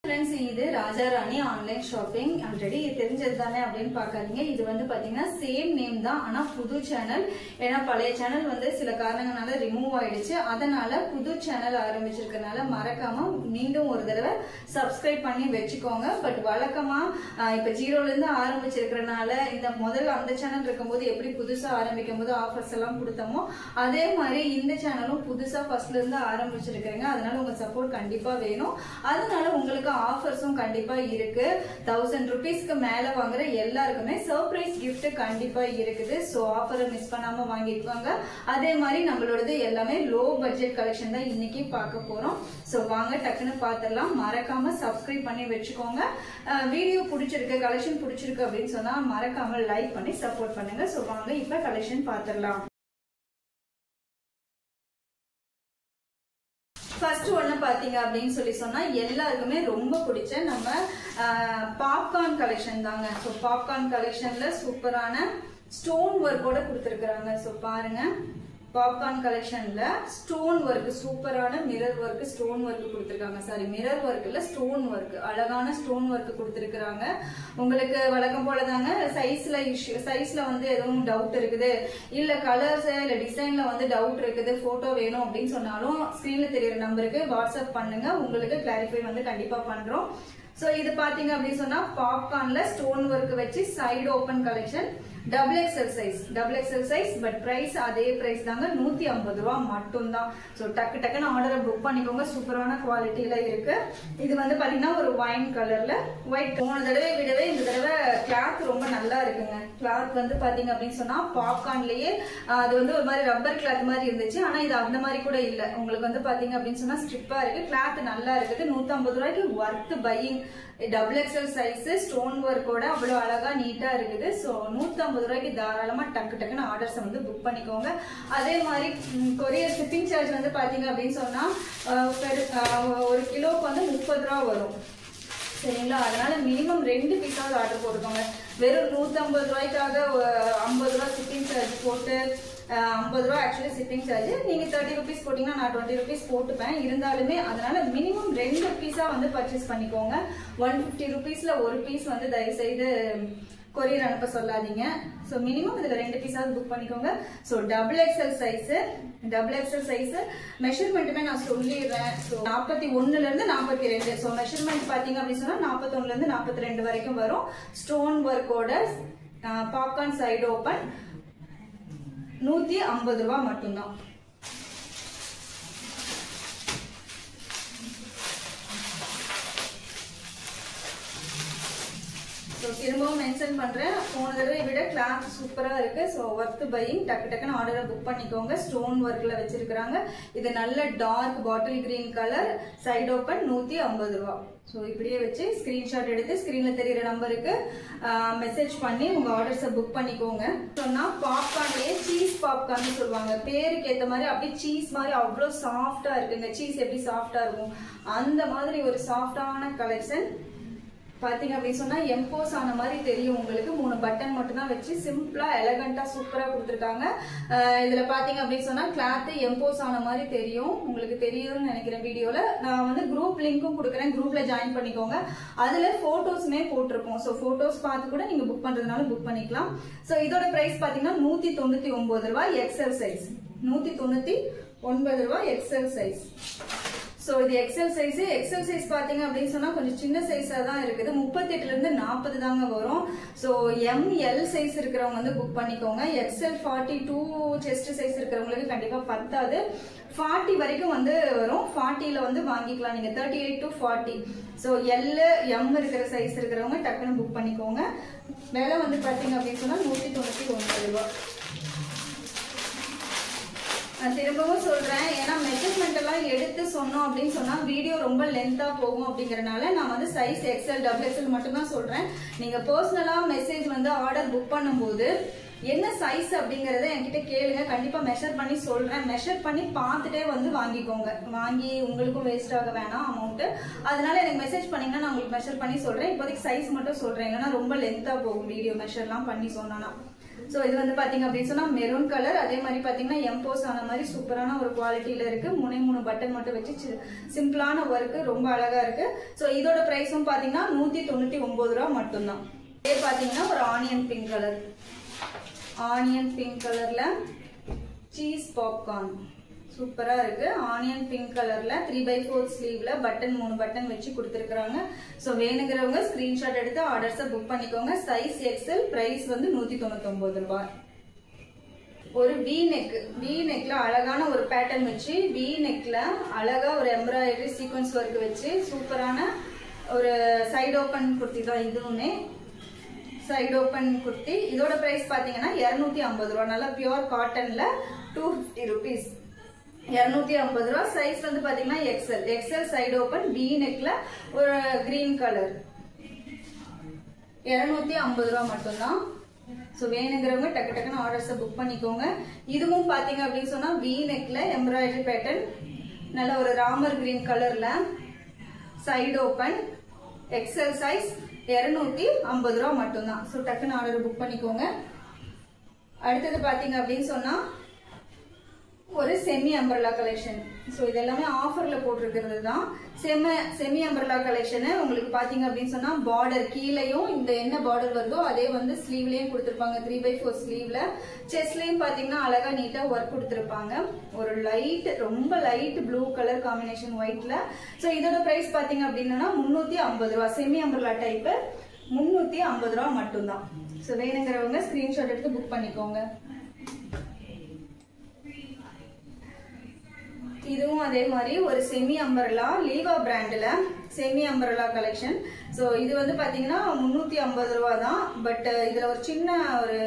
Friends இது Raja Rani online shopping already தெரிஞ்சது தானே அப்படினு பார்க்காதீங்க. இது வந்து பாத்தீங்கன்னா சேம் நேம் தான், ஆனா புது சேனல். ஏன்னா பழைய சேனல் வந்து சில காரணங்களால ரிமூவ் ஆயிடுச்சு. அதனால புது சேனல் ஆரம்பிச்சிருக்கனால மறக்காம மீண்டும் ஒரு தடவை சப்ஸ்கிரைப் பண்ணி வெச்சுக்கோங்க. பட் வழக்கமா இப்ப ஜீரோல இருந்து ஆரம்பிச்சிருக்கறனால இந்த முதல்ல அந்த சேனல் இருக்கும்போது எப்படி புதுசா ஆரம்பிக்கும்போது ஆஃபர்ஸ் எல்லாம் கொடுத்தோமோ அதே மாதிரி இந்த சேனலும் புதுசா ஃபர்ஸ்ட்ல இருந்து ஆரம்பிச்சிருக்கீங்க. அதனால உங்க சப்போர்ட் கண்டிப்பா வேணும். அதனால உங்களுக்கு ஆஃபர்ஸும் கண்டிப்பா இருக்கு. 1000 ரூபீஸ்க்கு மேல வாங்குற எல்லாருக்குமே சர்ப்ரைஸ் கிஃப்ட் கண்டிப்பா இருக்குது. சோ ஆஃபரை மிஸ் பண்ணாம வாங்கிக்குவாங்க. அதே மாதிரி நம்மளோடது எல்லாமே லோ பட்ஜெட் கலெக்ஷன் தான் இன்னைக்கு பார்க்க போறோம். சோ வாங்க டக்குன்னு பாத்திரலாம். மறக்காம சப்ஸ்கிரைப் பண்ணி வச்சுக்கோங்க. வீடியோ பிடிச்சிருக்கு, கலெக்ஷன் பிடிச்சிருக்கு அப்படின்னு சொன்னா மறக்காம லைக் பண்ணி சப்போர்ட் பண்ணுங்க. சோ வாங்க இப்ப கலெக்ஷன் பாத்திரலாம். ஃபர்ஸ்ட் ஒண்ணு பாத்தீங்க அப்படின்னு சொல்லி சொன்னா எல்லாருக்குமே ரொம்ப பிடிச்ச நம்ம பாப்கார்ன் கலெக்ஷன் தாங்க. சோ பாப்கார்ன் கலெக்ஷன்ல சூப்பரான ஸ்டோன் ஒர்க்கோட கொடுத்திருக்காங்க. சோ பாருங்க, பாப்கார்ன் கலெக்ஷன்ல ஸ்டோன் ஒர்க், சூப்பரான மிரர் ஒர்க், ஸ்டோன் ஒர்க் கொடுத்திருக்காங்க. சாரி, மிரர் ஒர்க் இல்ல, ஸ்டோன் ஒர்க், அழகான ஸ்டோன் ஒர்க் கொடுத்திருக்காங்க. உங்களுக்கு வழக்கம் போலதாங்க. சைஸ்ல வந்து எதுவும் டவுட் இருக்குது, இல்ல கலர்ஸ் இல்ல டிசைன்ல வந்து டவுட் இருக்குது, போட்டோ வேணும் அப்படின்னு சொன்னாலும் ஸ்கிரீன்ல தெரியற நம்பருக்கு வாட்ஸ்அப் பண்ணுங்க. உங்களுக்கு கிளாரிஃபை வந்து கண்டிப்பா பண்றோம். சோ இது பாத்தீங்க அப்படின்னு சொன்னா பாப்கார்ன்ல ஸ்டோன் ஒர்க் வச்சு side open collection, double XL size. But price அதே பிரைஸ் தாங்க, 150 ரூபாய் மட்டும் தான். சோ டக்குன்னு ஆர்டரை புக் பண்ணிக்கோங்க. சூப்பரான குவாலிட்டியில இருக்கு. இது வந்து பாத்தீங்கன்னா ஒரு வைன் கலர்ல, ஒயிட். போன தடவை விடவே இந்த தடவை கிளாத் ரொம்ப நல்லா இருக்குங்க. கிளாத் வந்து பாத்தீங்க அப்படின்னு சொன்னா பாப்கார்ன்லயே அது வந்து ஒரு மாதிரி ரப்பர் கிளாத் மாதிரி இருந்துச்சு. ஆனா இது அந்த மாதிரி கூட இல்ல. உங்களுக்கு வந்து பாத்தீங்க அப்படின்னு சொன்னா ஸ்ட்ரிப்பா இருக்கு. கிளாத் நல்லா இருக்குது. 150 ரூபாய்க்கு worth buying. Double XL size, stone ஒர்க்கோட அவ்வளவு அழகா நீட்டா இருக்குது. சோ 150 ரூபாய்க்கு தாராளமா டக்குன்னு ஆர்டர்ஸ் வந்து புக் பண்ணிக்கோங்க. அதே மாதிரி கொரியர் ஷிப்பிங் சார்ஜ் வந்து பாத்தீங்க அப்படின்னு சொன்னா ஒரு கிலோக்கு வந்து 30 ரூபா வரும். சரிங்களா? அதனால மினிமம் 2 பீஸாவது ஆர்டர் போட்டுக்கோங்க. வெறும் 150 ரூபாய்க்காக 50 ரூபாய் ஷிப்பிங் சார்ஜ் போட்டு 50 ரூபாய் ஆக்சுவலி ஷிப்பிங் சார்ஜ். நீங்க 30 ருபீஸ் போட்டீங்கன்னா நான் 20 ருபீஸ் போட்டுப்பேன். இருந்தாலுமே அதனால மினிமம் 2 பீஸா வந்து பர்ச்சேஸ் பண்ணிக்கோங்க. 150 ருபீஸ்ல ஒரு பீஸ் வந்து தயவு செய்து கொரியர் அனுப்ப சொல்லாதீங்க. சோ மினிமம் இதுல 2 பீஸாவது புக் பண்ணிக்கோங்க. சோ டபுள் எக்ஸ்எல் சைஸ் மெஷர்மெண்ட்டுமே நான் சொல்லிடுறேன். சோ 41ல இருந்து 42. சோ மெஷர்மெண்ட் பாத்தீங்க அப்படின்னு சொன்னா 41ல இருந்து 42 வரைக்கும் வரும். ஸ்டோன் ஒர்க்கோட பாப்கார்ன் சைடு ஓபன் 150 ரூபாய் மட்டும்தான். திரும்பவும் மென்ஷன் பண்றேன், போன தடவை விட கிளாத் சூப்பரா இருக்கு. சோ ஒர்த் பையிங், டக்குன்னு ஆர்டரை புக் பண்ணிக்கோங்க. ஸ்டோன் ஒர்க்ல வச்சிருக்காங்க. இது நல்ல dark bottle green colour, side open 150 ரூபாய். சோ இப்படியே வச்சு ஸ்கிரீன்ஷாட் எடுத்து ஸ்கிரீன்ல தெரியற நம்பருக்கு மெசேஜ் பண்ணி உங்க ஆர்டர்ஸை புக் பண்ணிக்கோங்க. சொன்னா பாப்கார்ன்லயே சீஸ் பாப்கார்ன் சொல்லுவாங்க. பேருக்கு ஏத்த மாதிரி அப்படியே சீஸ் மாதிரி அவ்வளவு சாஃப்டா இருக்குங்க. சீஸ் எப்படி சாஃப்டா இருக்கும் அந்த மாதிரி ஒரு சாஃப்டான கலெக்ஷன். பாத்தீங்க அப்படின்னு சொன்னா எம்போஸ் ஆன மாதிரி தெரியும் உங்களுக்கு. 3 பட்டன் மட்டும் தான் வச்சு சிம்பிளா எலகண்டா சூப்பரா கொடுத்துருக்காங்க. இதுல பாத்தீங்க அப்படின்னு சொன்னா கிளாத் எம்போஸ் ஆன மாதிரி தெரியும். உங்களுக்கு தெரியும்னு நினைக்கிறேன். வீடியோல நான் வந்து குரூப் லிங்க்கும் கொடுக்குறேன். குரூப்ல ஜாயின் பண்ணிக்கோங்க. அதுல போட்டோஸ்மே போட்டிருக்கோம். சோ போட்டோஸ் பார்த்து கூட நீங்க புக் பண்றதுனால புக் பண்ணிக்கலாம். சோ இதோட பிரைஸ் பாத்தீங்கன்னா 199 ரூபாய். எக்ஸ்எல் சைஸ் 199 ரூபாய் எக்ஸ்எல் சைஸ். சோ இது எக்ஸ்எல் சைஸ் பாத்தீங்க அப்படின்னு சொன்னா கொஞ்சம் சின்ன சைஸா தான் இருக்குது. 38ல இருந்து 40 தாங்க வரும். சோ ML சைஸ் இருக்கிறவங்க வந்து புக் பண்ணிக்கோங்க. XL 42 செஸ்ட் சைஸ் இருக்கிறவங்களுக்கு கண்டிப்பா பத்தாது. 40 வரைக்கும் வந்து வரும். 40ல வந்து வாங்கிக்கலாம் நீங்க. 38 to 40. சோ L M இருக்கிற சைஸ் இருக்கிறவங்க டக்குன்னு புக் பண்ணிக்கோங்க. விலை வந்து பாத்தீங்க அப்படின்னு சொன்னா 199 ரூபாய். நான் திரும்பவும் சொல்றேன், ஏன்னா மெஷர்மெண்ட் எல்லாம் எடுத்து சொன்னோம் அப்படின்னு சொன்னா வீடியோ ரொம்ப லென்த்தா போகும். அப்படிங்கறதுனால நான் வந்து சைஸ் XL டபுள் XL மட்டும் தான் சொல்றேன். நீங்க பர்சனலா மெசேஜ் வந்து ஆர்டர் புக் பண்ணும்போது என்ன சைஸ் அப்படிங்கறத என்கிட்ட கேளுங்க. கண்டிப்பா மெஷர் பண்ணி சொல்றேன். மெஷர் பண்ணி பார்த்துட்டே வந்து வாங்கிக்கோங்க. வாங்கி உங்களுக்கும் வேஸ்ட் ஆக வேணாம் அமௌண்ட். அதனால எனக்கு மெசேஜ் பண்ணீங்கன்னா நான் உங்களுக்கு மெஷர் பண்ணி சொல்றேன். இப்போதைக்கு சைஸ் மட்டும் சொல்றேன், இல்லைன்னா ரொம்ப லென்த்தா போகும் வீடியோ மெஷர்லாம் பண்ணி சொன்னா. சோ இது வந்து பாத்தீங்க அப்படின்னு சொன்னா மெரூன் கலர், அதே மாதிரி பாத்தீங்கன்னா எம்போஸ் ஆன மாதிரி சூப்பரான ஒரு குவாலிட்டியில இருக்கு. 3 பட்டன் மட்டும் வச்சு சிம்பிளான ஒர்க், ரொம்ப அழகா இருக்கு. சோ இதோட பிரைஸும் பாத்தீங்கன்னா 199 ரூபாய் மட்டும்தான். இதே பாத்தீங்கன்னா ஒரு onion pink colour, onion pink கலர்ல சீஸ் பாப்கார்ன் சூப்பரா இருக்கு. ஆனியன் பிங்க் கலர்ல 3/4 ஸ்லீவ்ல பட்டன் 3 பட்டன் வச்சு கொடுத்திருக்காங்க. சோ வேணுங்கிறவங்க ஸ்கிரீன்ஷாட் எடுத்து ஆர்டர்ஸை புக் பண்ணிக்கோங்க. சைஸ் எக்ஸ்எல், பிரைஸ் வந்து 199 ரூபாய். ஒரு வி நெக்ல அழகான ஒரு பேட்டர்ன் வச்சு, வி நெக்ல அழகா ஒரு எம்ப்ராய்டரி சீக்வன்ஸ் ஒர்க் வச்சு சூப்பரான ஒரு சைடு ஓபன் குர்த்தி தான். இதுவுமே சைடு ஓபன் குர்த்தி. இதோட பிரைஸ் பாத்தீங்கன்னா 250 ரூபாய். நல்லா பியூர் காட்டன்ல 250 rupees. 250 ரூபாய். சைஸ் வந்து பாத்தீங்கன்னா எக்ஸ்எல் சைடு ஓபன் வி நெக்ல ஒரு கிரீன் கலர். 250 ரூபாய் மட்டும்தான். சோ வேணுங்கிறவங்க டக்கு டக்குன்னு ஆர்டர்ஸை புக் பண்ணிக்கோங்க. இதுவும் பாத்தீங்க அப்படின்னு சொன்னா வி நெக்ல எம்ப்ராய்டரி பேட்டர்ன், நல்ல ஒரு ராமர் கிரீன் கலர்ல சைடு ஓபன், எக்ஸ்எல் சைஸ், 250 ரூபாய் மட்டும்தான். சோ டக்குன்னு ஆர்டர் புக் பண்ணிக்கோங்க. அடுத்தது பாத்தீங்க அப்படின்னு சொன்னா ஒரு செமி அம்பர்லா கலெக்ஷன். சோ இதெல்லாமே ஆஃபர்ல போட்டிருக்கிறது தான். செமி அம்பர்லா கலெக்ஷன் உங்களுக்கு பாத்தீங்க அப்படின்னு சொன்னா பார்டர் கீழேயும் இந்த என்ன பார்டர் வருதோ அதே வந்து ஸ்லீவ்லயும் கொடுத்திருப்பாங்க. 3/4 ஸ்லீவ்ல செஸ்ட்லயும் பாத்தீங்கன்னா அழகா நீட்டா ஒர்க் கொடுத்திருப்பாங்க. ஒரு ரொம்ப லைட் ப்ளூ கலர் காம்பினேஷன் ஒயிட்ல. சோ இதோட பிரைஸ் பாத்தீங்க அப்படின்னா 350 ரூபாய். செமி அம்பர்லா டைப் 350 ரூபாய் மட்டும்தான். சோ வேணுங்கிறவங்க ஸ்கிரீன்ஷாட் எடுத்து புக் பண்ணிக்கோங்க. இதுவும் அதே மாதிரி ஒரு செமி அம்பர்லா லீவா பிராண்ட்ல செமி அம்பர்லா கலெக்ஷன். சோ இது வந்து பாத்தீங்கன்னா 350 ரூபாய் தான். பட் இதுல ஒரு சின்ன ஒரு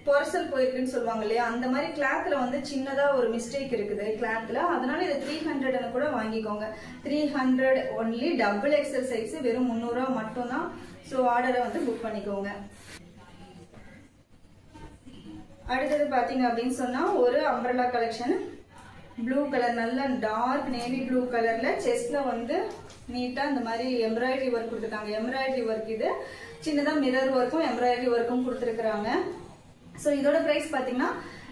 பொர்சல் போயிருக்குன்னு சொல்லுவாங்க இல்லையா, அந்த மாதிரி கிளாத்ல வந்து சின்னதா ஒரு மிஸ்டேக் இருக்குது கிளாத்ல. அதனால இது 300 கூட வாங்கிக்கோங்க. 300 ஒன்லி. டபுள் எக்ஸல் சைஸ் வெறும் 300 ரூபாய் மட்டும்தான். சோ ஆர்டரை வந்து புக் பண்ணிக்கோங்க. அடுத்தது பாத்தீங்க அப்படின்னு சொன்னா ஒரு அம்பர்லா கலெக்ஷன் ப்ளூ கலர், நல்ல டார்க் நேவி ப்ளூ கலர்ல செஸ்ட்ல வந்து நீட்டா இந்த மாதிரி எம்ப்ராய்டரி ஒர்க் கொடுத்துருக்காங்க. எம்ப்ராய்டரி ஒர்க் இது சின்னதா மிரர் ஒர்க்கும் எம்ப்ராய்டரி ஒர்க்கும் கொடுத்துருக்காங்க. சோ இதோட பிரைஸ் பாத்தீங்கன்னா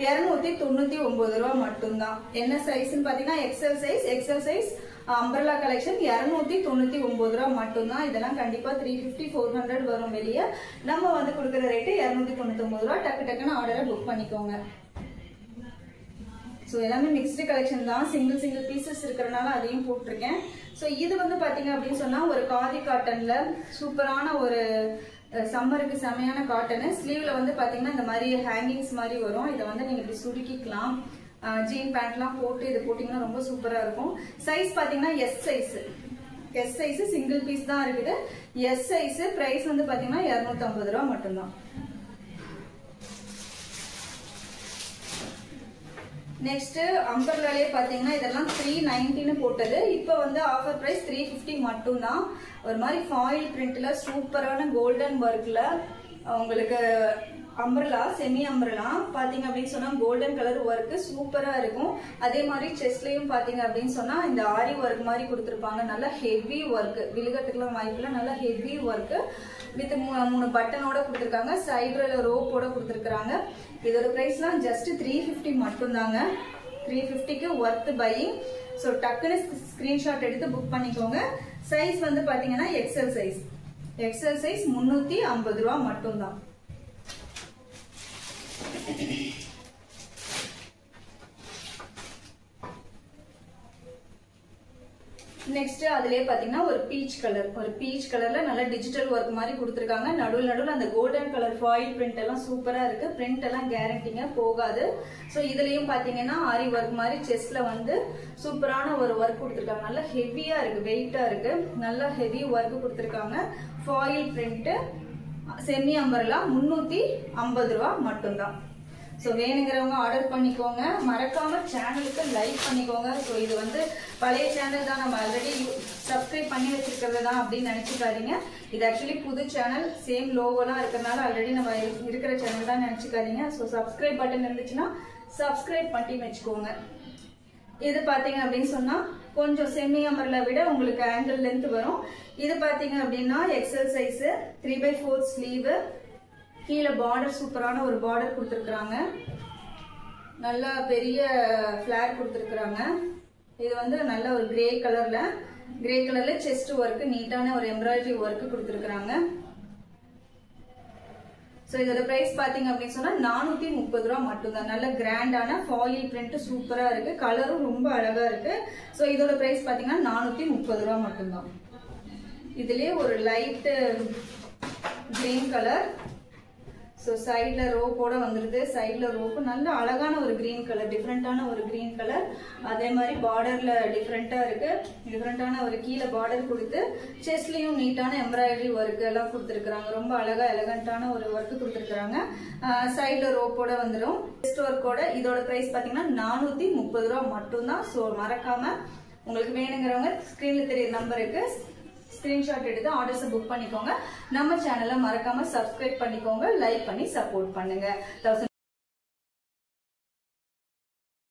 299 ரூபாய் மட்டும்தான். என்ன சைஸ்ன்னு பாத்தீங்கன்னா எக்ஸ்எல் சைஸ் அம்பர்லா கலெக்ஷன் 299 ரூபாய் மட்டும்தான். இதெல்லாம் கண்டிப்பா 350 400 வரும் வெளியே. நம்ம வந்து கொடுக்குற ரேட்டு 299 ரூபாய். டக்கு டக்குன்னு ஆர்டரை புக் பண்ணிக்கோங்க. சோ எல்லாமே மிக்ஸ்டு கலெக்ஷன் தான். சிங்கிள் பீசஸ் இருக்கிறனால அதையும் போட்டிருக்கேன். சோ இது வந்து பாத்தீங்க அப்படின்னு சொன்னா ஒரு காதி காட்டன்ல சூப்பரான ஒரு சம்மருக்கு செமையான காட்டன். ஸ்லீவ்ல வந்து பாத்தீங்கன்னா இந்த மாதிரி ஹேங்கிங்ஸ் மாதிரி வரும். இதை வந்து நீங்க இப்படி சுருக்கிக்கலாம். ஜீன் பேண்ட்லாம் போட்டு இது போட்டீங்கன்னா ரொம்ப சூப்பரா இருக்கும். சைஸ் பாத்தீங்கன்னா எஸ் சைஸ் சிங்கிள் பீஸ் தான் இருக்குது. S size. பிரைஸ் வந்து பாத்தீங்கன்னா 250 ரூபாய் மட்டும்தான். நெக்ஸ்ட் அம்பர்லாலே பாத்தீங்கன்னா இதெல்லாம் 390 போட்டது. இப்ப வந்து ஆஃபர் பிரைஸ் 350 மட்டும்தான். ஒரு மாதிரி ஃபாயில் பிரிண்ட்ல சூப்பரான கோல்டன் ஒர்க்ல உங்களுக்கு அம்பர்லா செமி அம்பர்லா பாத்தீங்க அப்படின்னு சொன்னா கோல்டன் கலர் ஒர்க் சூப்பரா இருக்கும். அதே மாதிரி செஸ்ட்லயும் பாத்தீங்க அப்படின்னு சொன்னா இந்த ஆரி ஒர்க் மாதிரி கொடுத்திருப்பாங்க. நல்ல ஹெவி ஒர்க், விழுகத்துக்குலாம் வாய்ப்புல நல்ல ஹெவி ஒர்க் வித் 3 பட்டனோட கொடுத்திருக்காங்க. சைடுல ரோப்போட கொடுத்திருக்காங்க. இதோட பிரைஸ்லாம் ஜஸ்ட் 350 மட்டும்தாங்க. 350க்கு ஒர்த் பையிங். சோ டக்குன்னு ஸ்கிரீன்ஷாட் எடுத்து புக் பண்ணிக்கோங்க. சைஸ் வந்து பாத்தீங்கன்னா எக்ஸ்எல் சைஸ் 350 ரூபாய் மட்டும்தான். நெக்ஸ்ட் அதுலயே பாத்தீங்கன்னா ஒரு பீச் கலர்ல நல்ல டிஜிட்டல் ஒர்க் மாதிரி கொடுத்திருக்காங்க. நடுவில் அந்த கோல்டன் கலர் ஃபாயில் பிரிண்ட் எல்லாம் சூப்பரா இருக்கு. பிரிண்ட் எல்லாம் கேரண்டிங்க போகாது. சோ இதுலயும் பாத்தீங்கன்னா ஆரி ஒர்க் மாதிரி செஸ்ட்ல வந்து சூப்பரான ஒரு ஒர்க் கொடுத்திருக்காங்க. நல்ல ஹெவியா இருக்கு, வெயிட்டா இருக்கு. நல்ல ஹெவி ஒர்க் கொடுத்திருக்காங்க. ஃபாயில் பிரிண்ட் செமி அம்பர்லா 350 ரூபாய் மட்டும்தான். சோ வேணுங்கிறவங்க ஆர்டர் பண்ணிக்கோங்க. மறக்காம சேனலுக்கு லைக் பண்ணிக்கோங்க. சோ இது வந்து பழைய சேனல் தான், நம்ம ஆல்ரெடி சப்ஸ்கிரைப் பண்ணி வச்சிருக்கிறது தான் அப்படின்னு நினைச்சுக்காதீங்க. இது ஆக்சுவலி புது சேனல், சேம் லோகோலாம் இருக்கிறதுனால ஆல்ரெடி நம்ம இருக்கிற சேனல் தான் நினைச்சுக்காதீங்க. சோ சப்ஸ்கிரைப் பட்டன் இருந்துச்சுன்னா சப்ஸ்கிரைப் பண்ணி வச்சுக்கோங்க. இது பாத்தீங்க அப்படின்னு சொன்னா கொஞ்சம் செமி அம்பர்லா விட உங்களுக்கு ஆங்கிள் லென்த் வரும். இது பாத்தீங்க அப்படின்னா எக்ஸ்எல் சைஸ் 3/4 ஸ்லீவ் கீழே பார்டர் சூப்பரான ஒரு பார்டர் கொடுத்துருக்காங்க. நல்லா பெரிய ஃபிளார் கொடுத்துருக்காங்க. இது வந்து நல்ல ஒரு கிரே கலர்ல செஸ்ட் ஒர்க், நீட்டான ஒரு எம்ப்ராய்டரி ஒர்க் கொடுத்துருக்காங்க. சோ இதோட பிரைஸ் பாத்தீங்க அப்படின்னு சொன்னா 430 ரூபாய் மட்டும்தான். நல்ல கிராண்டான ஃபாயில் பிரிண்ட் சூப்பரா இருக்கு. கலரும் ரொம்ப அழகா இருக்கு. சோ இதோட பிரைஸ் பாத்தீங்கன்னா 430 ரூபாய் மட்டும்தான். இதுலயே ஒரு லைட் கிரீன் கலர். சோ சைட்ல ரோப்போட வந்துருது. சைட்ல ரோப்பு நல்ல அழகான ஒரு கிரீன் கலர், டிஃப்ரெண்டான ஒரு கிரீன் கலர். அதே மாதிரி பார்டர்ல டிஃப்ரெண்டா இருக்கு. டிஃப்ரெண்டான ஒரு கீழே பார்டர் கொடுத்து செஸ்ட்லயும் நீட்டான எம்ப்ராய்டரி ஒர்க் எல்லாம் கொடுத்துருக்காங்க. ரொம்ப அழகா எலகண்டான ஒரு ஒர்க் கொடுத்துருக்காங்க. சைட்ல ரோப்போட வந்துடும். செஸ்ட் ஒர்க்கோட. இதோட பிரைஸ் பாத்தீங்கன்னா 430 ரூபாய் மட்டும்தான். சோ மறக்காம உங்களுக்கு வேணுங்கிறவங்க ஸ்கிரீன்ல தெரிய நம்பருக்கு ஸ்கிரீன்ஷாட் எடுத்து ஆர்டர்ஸ் புக் பண்ணிக்கோங்க. நம்ம சேனலை மறக்காம சப்ஸ்கிரைப் பண்ணிக்கோங்க, லைக் பண்ணி சப்போர்ட் பண்ணுங்க.